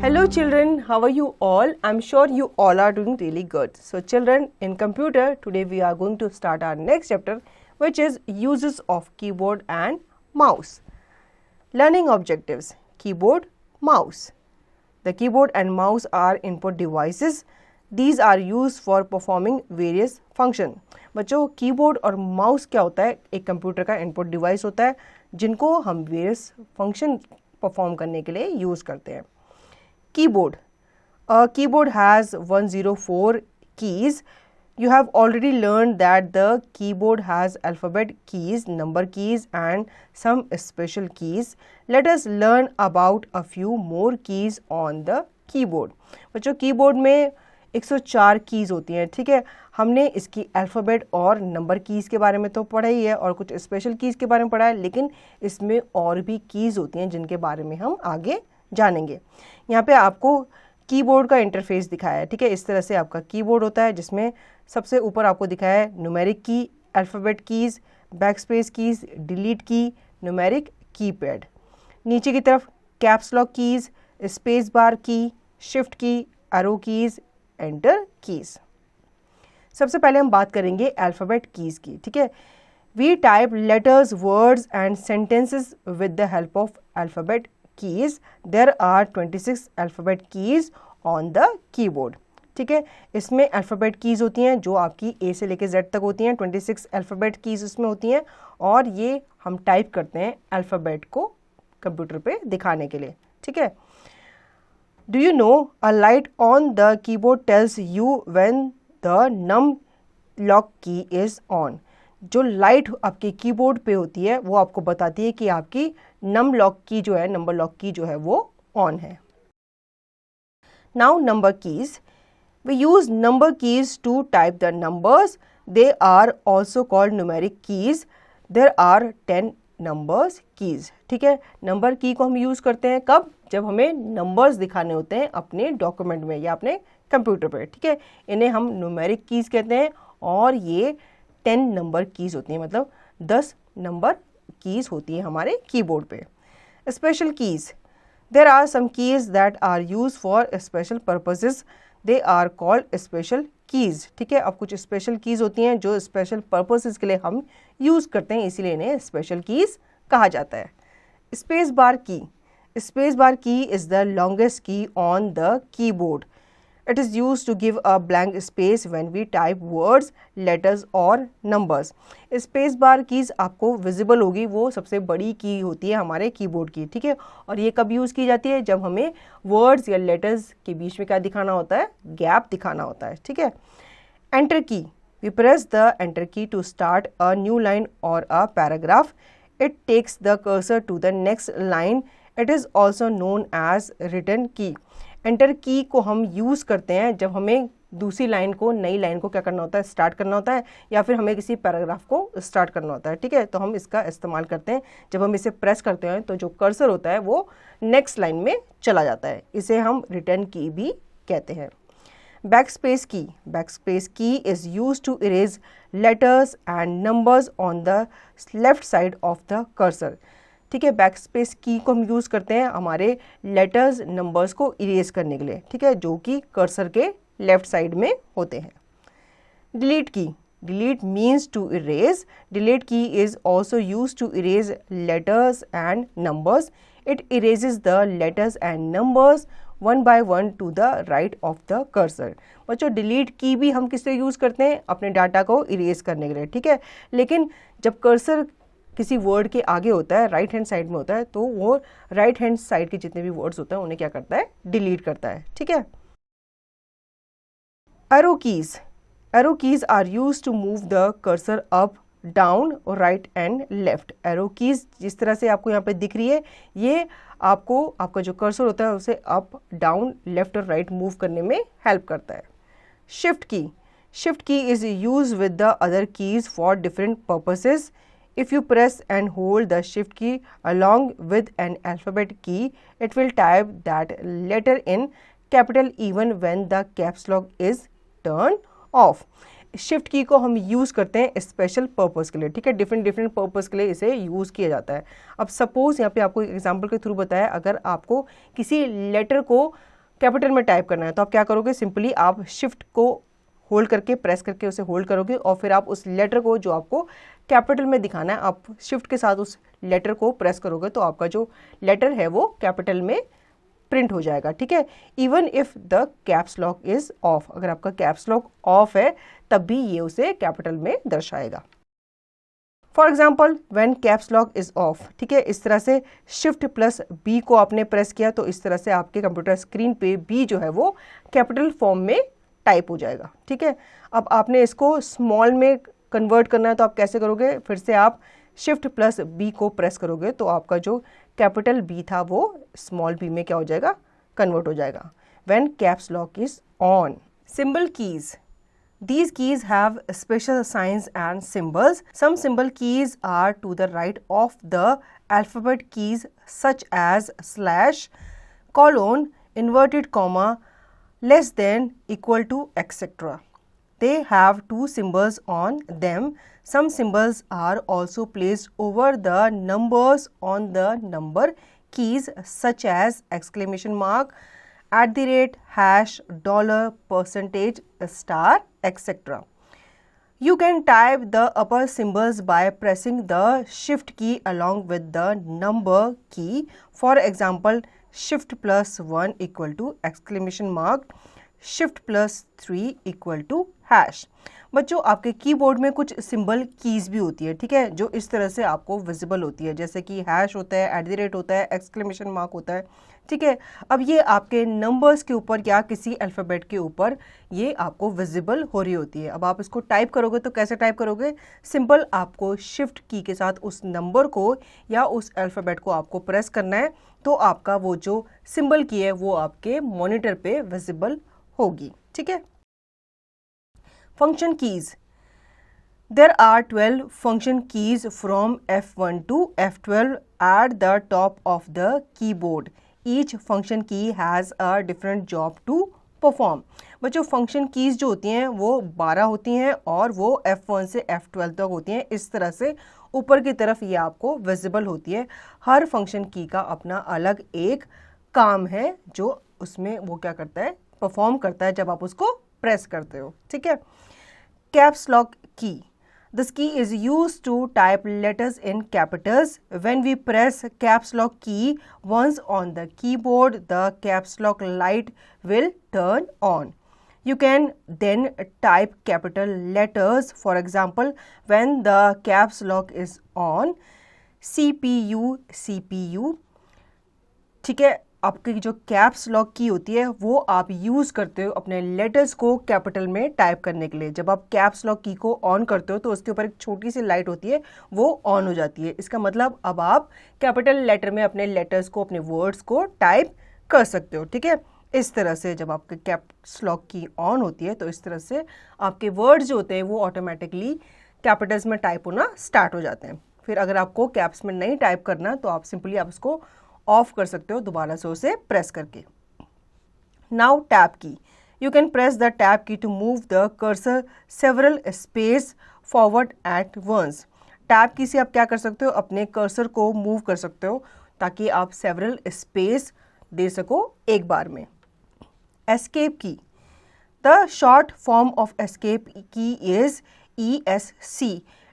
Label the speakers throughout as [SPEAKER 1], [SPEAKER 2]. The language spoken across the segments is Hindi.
[SPEAKER 1] Hello children, how are you all? I'm sure you all are doing really good. So children, in computer, today we are going to start our next chapter, which is uses of keyboard and mouse. Learning objectives: keyboard, mouse. The keyboard and mouse are input devices. These are used for performing various function. बच्चों, कीबोर्ड और माउस क्या होता है? एक कंप्यूटर का इनपुट डिवाइस होता है जिनको हम वेरियस फंक्शन परफॉर्म करने के लिए यूज़ करते हैं. Keyboard. A keyboard has 104 keys. You have already learned that the keyboard has alphabet keys, number keys and some special keys. Let us learn about a few more keys on the keyboard. बच्चों, कीबोर्ड में 104 कीज़ होती हैं. ठीक है, हमने इसकी अल्फ़ाबेट और नंबर कीज़ के बारे में तो पढ़ा ही है और कुछ स्पेशल कीज़ के बारे में पढ़ा है, लेकिन इसमें और भी कीज़ होती हैं जिनके बारे में हम आगे जानेंगे. यहाँ पे आपको कीबोर्ड का इंटरफेस दिखाया है. ठीक है, इस तरह से आपका कीबोर्ड होता है जिसमें सबसे ऊपर आपको दिखाया है न्यूमेरिक की, alphabet keys, backspace keys, delete की, न्यूमेरिक कीपैड. नीचे की तरफ caps lock keys, space bar की, शिफ्ट की, एरो कीज़, एंटर कीज़. सबसे पहले हम बात करेंगे अल्फ़ाबेट कीज़ की. ठीक है, we type letters, words and sentences with the help of alphabet keys. There are 26 alphabet keys on the keyboard. ठीक है, इसमें अल्फ़ाबेट कीज़ होती हैं जो आपकी A से लेकर Z तक होती हैं. 26 अल्फ़ाबेट कीज़ इसमें होती हैं और ये हम टाइप करते हैं अल्फ़ाबेट को कंप्यूटर पे दिखाने के लिए. ठीक है, do you know a light on the keyboard tells you when the num lock key is on. जो लाइट आपके कीबोर्ड पे होती है वो आपको बताती है कि आपकी नम लॉक की जो है, नंबर लॉक की जो है वो ऑन है. Now number keys. We use number keys to type the numbers. They are also called numeric keys. There are 10 numbers keys. ठीक है, नंबर की को हम यूज़ करते हैं कब? जब हमें नंबर्स दिखाने होते हैं अपने डॉक्यूमेंट में या अपने कंप्यूटर पे. ठीक है, इन्हें हम न्यूमेरिक कीज कहते हैं और ये 10 नंबर कीज़ होती हैं, मतलब 10 नंबर कीज़ होती है हमारे कीबोर्ड पे. Special keys. There are some keys that are use for special purposes. They are called special keys. ठीक है, अब कुछ स्पेशल कीज़ होती हैं जो स्पेशल पर्पसेस के लिए हम यूज़ करते हैं, इसीलिए इन्हें स्पेशल कीज़ कहा जाता है. स्पेस बार की. स्पेस बार की is the longest key on the keyboard. It is used to give a blank space when we type words, letters or numbers. Space bar keys आपको विजिबल होगी, वो सबसे बड़ी की होती है हमारे कीबोर्ड की. ठीक है, और ये कब यूज़ की जाती है? जब हमें वर्ड्स या लेटर्स के बीच में क्या दिखाना होता है? गैप दिखाना होता है. ठीक है. Enter key. We press the enter key to start a new line और a paragraph. It takes the cursor to the next line. It is also known as return key. Enter key को हम यूज़ करते हैं जब हमें दूसरी लाइन को, नई लाइन को क्या करना होता है? स्टार्ट करना होता है, या फिर हमें किसी पैराग्राफ को स्टार्ट करना होता है. ठीक है, तो हम इसका इस्तेमाल करते हैं जब हम इसे प्रेस करते हैं तो जो कर्सर होता है वो नेक्स्ट लाइन में चला जाता है. इसे हम रिटर्न की भी कहते हैं. बैकस्पेस की. Backspace key is use to erase letters and numbers on the left side of the cursor. ठीक है, बैकस्पेस की को हम यूज़ करते हैं हमारे लेटर्स, नंबर्स को इरेज करने के लिए. ठीक है, जो कि कर्सर के लेफ्ट साइड में होते हैं. Delete key. Delete means to erase. Delete key is also use to erase letters and numbers. It erases the letters and numbers one by one to the right of the cursor. बच्चों, डिलीट की भी हम किससे यूज़ करते हैं? अपने डाटा को इरेज करने के लिए. ठीक है, लेकिन जब कर्सर किसी वर्ड के आगे होता है, राइट हैंड साइड में होता है, तो वो राइट हैंड साइड के जितने भी वर्ड्स होते हैं उन्हें क्या करता है? डिलीट करता है. ठीक है. Arrow keys. Arrow keys are use to move the cursor up, down, right and left. Arrow keys जिस तरह से आपको यहाँ पे दिख रही है, ये आपको आपका जो कर्सर होता है उसे अप, डाउन, लेफ्ट और राइट मूव करने में हेल्प करता है. शिफ्ट की. शिफ्ट की is use with the other keys for different purposes. If you press and hold the shift key along with an alphabet key, it will type that letter in capital even when the caps lock is turned off. Shift की को हम यूज़ करते हैं स्पेशल पर्पज़ के लिए. ठीक है, डिफरेंट डिफरेंट पर्पज़ के लिए इसे यूज़ किया जाता है. अब सपोज़ यहाँ पे आपको एग्जांपल के थ्रू बताया, अगर आपको किसी लेटर को कैपिटल में टाइप करना है तो आप क्या करोगे, सिंपली आप शिफ्ट को होल्ड करके, प्रेस करके उसे होल्ड करोगे और फिर आप उस लेटर को जो आपको कैपिटल में दिखाना है, आप शिफ्ट के साथ उस लेटर को प्रेस करोगे तो आपका जो लेटर है वो कैपिटल में प्रिंट हो जाएगा, ठीक है। Even if the caps lock is of, अगर आपका कैप्स लॉक ऑफ है तब भी ये उसे कैपिटल में दर्शाएगा। For example when caps lock is of, ठीक है, इस तरह से शिफ्ट प्लस बी को आपने प्रेस किया तो इस तरह से आपके कंप्यूटर स्क्रीन पे बी जो है वो कैपिटल फॉर्म में टाइप हो जाएगा, ठीक है। अब आपने इसको स्मॉल में कन्वर्ट करना है तो आप कैसे करोगे, फिर से आप शिफ्ट प्लस बी को प्रेस करोगे तो आपका जो कैपिटल बी था वो स्मॉल बी में क्या हो जाएगा, कन्वर्ट हो जाएगा। When caps lock is on. Symbol keys, these keys have special signs and symbols. Some symbol keys are to the right of the alphabet keys such as slash, colon, inverted comma, less than, equal to, etc. They have two symbols on them. Some symbols are also placed over the numbers on the number keys such as exclamation mark, @ hash, dollar, percentage, star, etc. You can type the upper symbols by pressing the shift key along with the number key. For example, shift plus 1 equal to exclamation mark, shift plus 3 equal to hash. बच्चों आपके कीबोर्ड में कुछ सिंबल कीज भी होती है, ठीक है, जो इस तरह से आपको विजिबल होती है, जैसे कि हैश होता है, @ होता है, एक्सक्लेमेशन मार्क होता है, ठीक है। अब ये आपके नंबर्स के ऊपर या किसी अल्फ़ाबेट के ऊपर ये आपको विजिबल हो रही होती है। अब आप इसको टाइप करोगे तो कैसे टाइप करोगे, सिंपल आपको शिफ्ट की के साथ उस नंबर को या उस अल्फ़ाबेट को आपको प्रेस करना है तो आपका वो जो सिंबल की है वो आपके मॉनिटर पे विजिबल होगी, ठीक है। Function keys, there are 12 function keys from F1 to F12 at the top of the keyboard. Each function key has a different job to perform. बच्चों फंक्शन कीज जो होती हैं वो 12 होती हैं और वो F1 से F12 तक होती हैं। इस तरह से ऊपर की तरफ ये आपको विजिबल होती है। हर फंक्शन की का अपना अलग एक काम है जो उसमें वो क्या करता है, परफॉर्म करता है जब आप उसको प्रेस करते हो, ठीक है। Caps lock key. This key is used to type letters in capitals. When we press caps lock key once on the keyboard, the caps lock light will turn on. You can then type capital letters. For example, when the caps lock is on, CPU, CPU. ठीक है, आपकी जो कैप्स लॉक की होती है वो आप यूज़ करते हो अपने लेटर्स को कैपिटल में टाइप करने के लिए। जब आप कैप्स लॉक की को ऑन करते हो तो उसके ऊपर एक छोटी सी लाइट होती है वो ऑन हो जाती है। इसका मतलब अब आप कैपिटल लेटर में अपने लेटर्स को, अपने वर्ड्स को टाइप कर सकते हो, ठीक है। इस तरह से जब आपके कैप्स लॉक की ऑन होती है तो इस तरह से आपके वर्ड्स जो होते हैं वो ऑटोमेटिकली कैपिटल्स में टाइप होना स्टार्ट हो जाते हैं। फिर अगर आपको कैप्स में नहीं टाइप करना तो आप सिंपली आप उसको ऑफ कर सकते हो दोबारा से उसे प्रेस करके। Now tab key, you can press the tab key to move the cursor several space forward at once. Tab key से आप क्या कर सकते हो, अपने कर्सर को मूव कर सकते हो ताकि आप सेवरल स्पेस दे सको एक बार में। एस्केप की, the short form of escape की is ESC.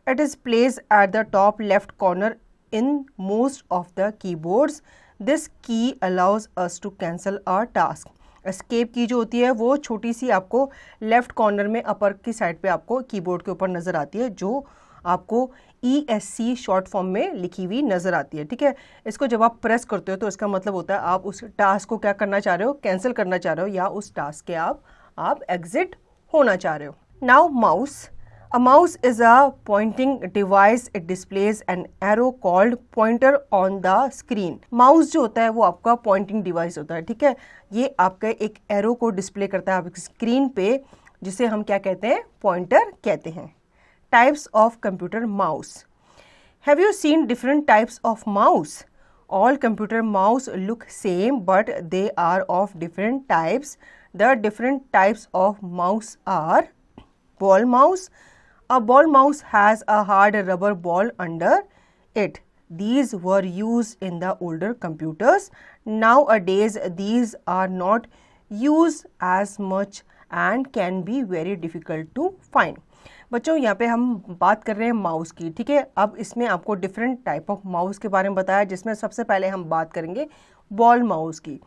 [SPEAKER 1] It is placed at the top left corner in most of the keyboards. This key allows us to cancel our task. Escape की जो होती है वो छोटी सी आपको लेफ्ट कॉर्नर में अपर की साइड पे आपको कीबोर्ड के ऊपर नज़र आती है, जो आपको ESC शॉर्ट फॉर्म में लिखी हुई नज़र आती है, ठीक है। इसको जब आप प्रेस करते हो तो इसका मतलब होता है आप उस टास्क को क्या करना चाह रहे हो, कैंसिल करना चाह रहे हो या उस टास्क के आप एग्जिट होना चाह रहे हो। Now mouse, A mouse is a pointing device. It displays an arrow called pointer on the screen. Mouse जो होता है वो आपका पॉइंटिंग डिवाइस होता है, ठीक है। ये आपका एक एरो को डिस्प्ले करता है आपकी स्क्रीन पे, जिसे हम क्या कहते हैं, पॉइंटर कहते हैं। Types of computer mouse. Have you seen different types of mouse? All computer mouse look same but they are of different types. The different types of mouse are ball mouse. A ball mouse has a hard rubber ball under it. These were used in the older computers. Nowadays, these are not use as much and can be very difficult to find। बच्चों यहाँ पे हम बात कर रहे हैं माउस की, ठीक है। अब इसमें आपको डिफरेंट टाइप ऑफ माउस के बारे में बताया, जिसमें सबसे पहले हम बात करेंगे बॉल माउस की।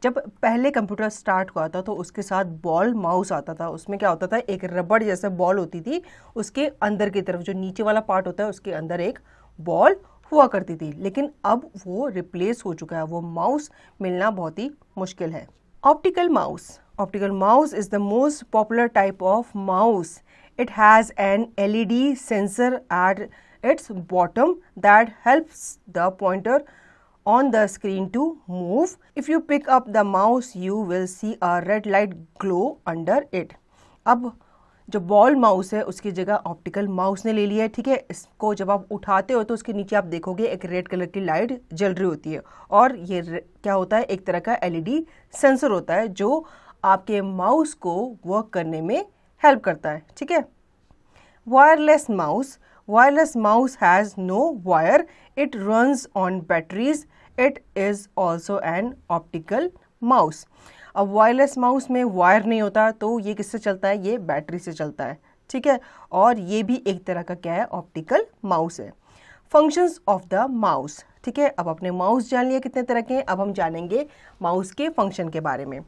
[SPEAKER 1] जब पहले कंप्यूटर स्टार्ट हुआ था तो उसके साथ बॉल माउस आता था। उसमें क्या होता था, एक रबड़ जैसा बॉल होती थी, उसके अंदर की तरफ जो नीचे वाला पार्ट होता है उसके अंदर एक बॉल हुआ करती थी। लेकिन अब वो रिप्लेस हो चुका है, वो माउस मिलना बहुत ही मुश्किल है। Optical mouse. Optical mouse is the most popular type of mouse. It has an LED sensor at its bottom that helps the pointer on the screen to move. If you pick up the mouse, you will see a red light glow under it. अब जो बॉल माउस है उसकी जगह ऑप्टिकल माउस ने ले लिया है, ठीक है। इसको जब आप उठाते हो तो उसके नीचे आप देखोगे एक रेड कलर की लाइट जल रही होती है, और ये क्या होता है, एक तरह का LED सेंसर होता है जो आपके माउस को वर्क करने में हेल्प करता है, ठीक है। Wireless mouse. Wireless mouse has no wire, it runs on batteries, it is also an optical mouse. अब वायरलेस माउस में वायर नहीं होता, तो ये किससे चलता है, ये बैटरी से चलता है, ठीक है। और ये भी एक तरह का क्या है, ऑप्टिकल माउस है। फंक्शंस ऑफ द माउस, ठीक है। अब अपने माउस जान लिया कितने तरह के हैं, अब हम जानेंगे माउस के फंक्शन के बारे में।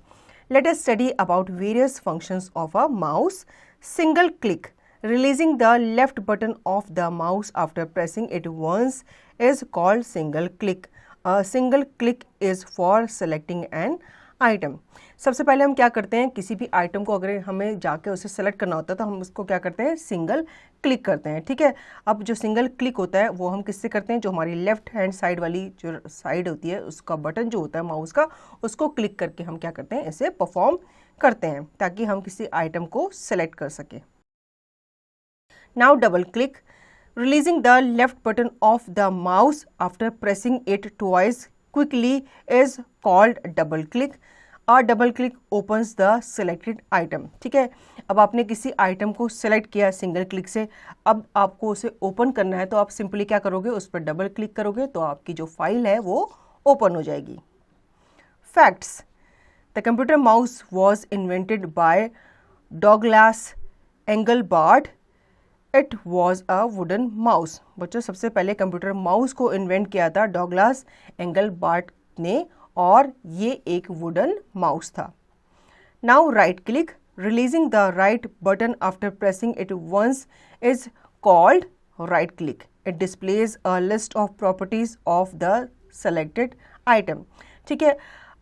[SPEAKER 1] Let us study about various functions of a mouse. Single click, releasing the left button of the mouse after pressing it once is called single click. A single click is for selecting an item. सबसे पहले हम क्या करते हैं, किसी भी आइटम को अगर हमें जाके उसे सेलेक्ट करना होता है तो हम उसको क्या करते हैं, सिंगल क्लिक करते हैं, ठीक है। अब जो सिंगल क्लिक होता है वो हम किससे करते हैं, जो हमारी लेफ्ट हैंड साइड वाली जो साइड होती है उसका बटन जो होता है माउस का, उसको क्लिक करके हम क्या करते हैं, इसे परफॉर्म करते हैं ताकि हम किसी आइटम को सेलेक्ट कर सकें। Now double click, releasing the left button of the mouse after pressing it twice quickly is called double click. A double click opens the selected item. ठीक है, अब आपने किसी आइटम को सेलेक्ट किया सिंगल क्लिक से, अब आपको उसे ओपन करना है तो आप सिंपली क्या करोगे, उस पर डबल क्लिक करोगे तो आपकी जो फाइल है वो ओपन हो जाएगी। Facts. The computer mouse was invented by Douglas Engelbart. It was a wooden mouse. बच्चों सबसे पहले कंप्यूटर माउस को इन्वेंट किया था डॉगलास एंगलबार्ट ने, और ये एक वुडन माउस था। Now right click, releasing the right button after pressing it once is called right click. It displays a list of properties of the selected item. ठीक है,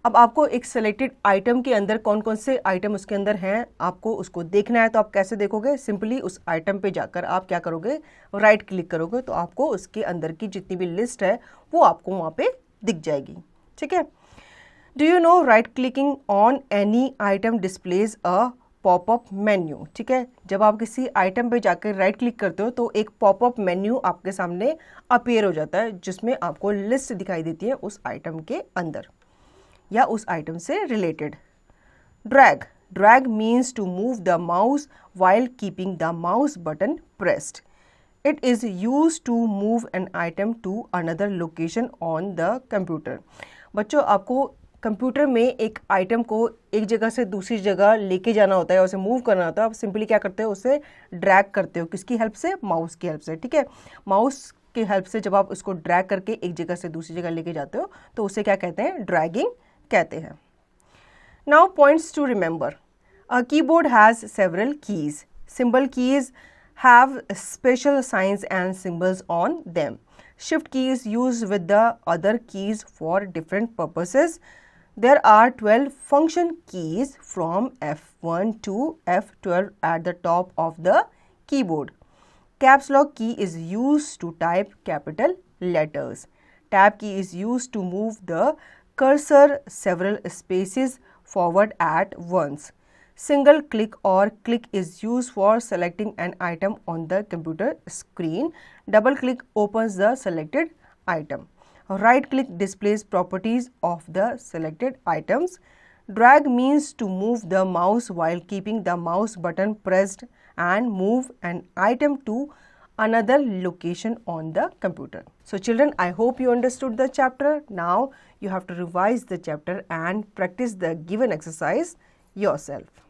[SPEAKER 1] अब आपको एक सेलेक्टेड आइटम के अंदर कौन कौन से आइटम उसके अंदर हैं आपको उसको देखना है, तो आप कैसे देखोगे, सिंपली उस आइटम पे जाकर आप क्या करोगे, राइट क्लिक करोगे तो आपको उसके अंदर की जितनी भी लिस्ट है वो आपको वहाँ पे दिख जाएगी। ठीक है, do you no right clicking on any item displays a popup menu. ठीक है, जब आप किसी आइटम पे जाकर राइट क्लिक करते हो तो एक पॉपअप मेन्यू आपके सामने अपीयर हो जाता है जिसमें आपको लिस्ट दिखाई देती है उस आइटम के अंदर या उस आइटम से related. Drag, drag means to move the mouse while keeping the mouse button pressed. It is use to move an item to another location on the computer. बच्चों आपको कंप्यूटर में एक आइटम को एक जगह से दूसरी जगह लेके जाना होता है, उसे मूव करना होता है, आप सिंपली क्या करते हो, उसे ड्रैग करते हो। किसकी हेल्प से, माउस की हेल्प से। ठीक है, माउस की हेल्प से जब आप उसको ड्रैग करके एक जगह से दूसरी जगह लेके जाते हो तो उसे क्या कहते हैं, ड्रैगिंग कहते हैं। Now points to remember. A keyboard has several keys. Symbol keys have special signs and symbols on them. Shift key is used with the other keys for different purposes. There are 12 function keys from F1 to F12 at the top of the keyboard. Caps lock key is used to type capital letters. Tab key is used to move the cursor several spaces forward at once. Single click or click is used for selecting an item on the computer screen. Double click opens the selected item. Right click displays properties of the selected items. Drag means to move the mouse while keeping the mouse button pressed and move an item to another location on the computer. So children, I hope you understood the chapter. Now you have to revise the chapter and practice the given exercise yourself.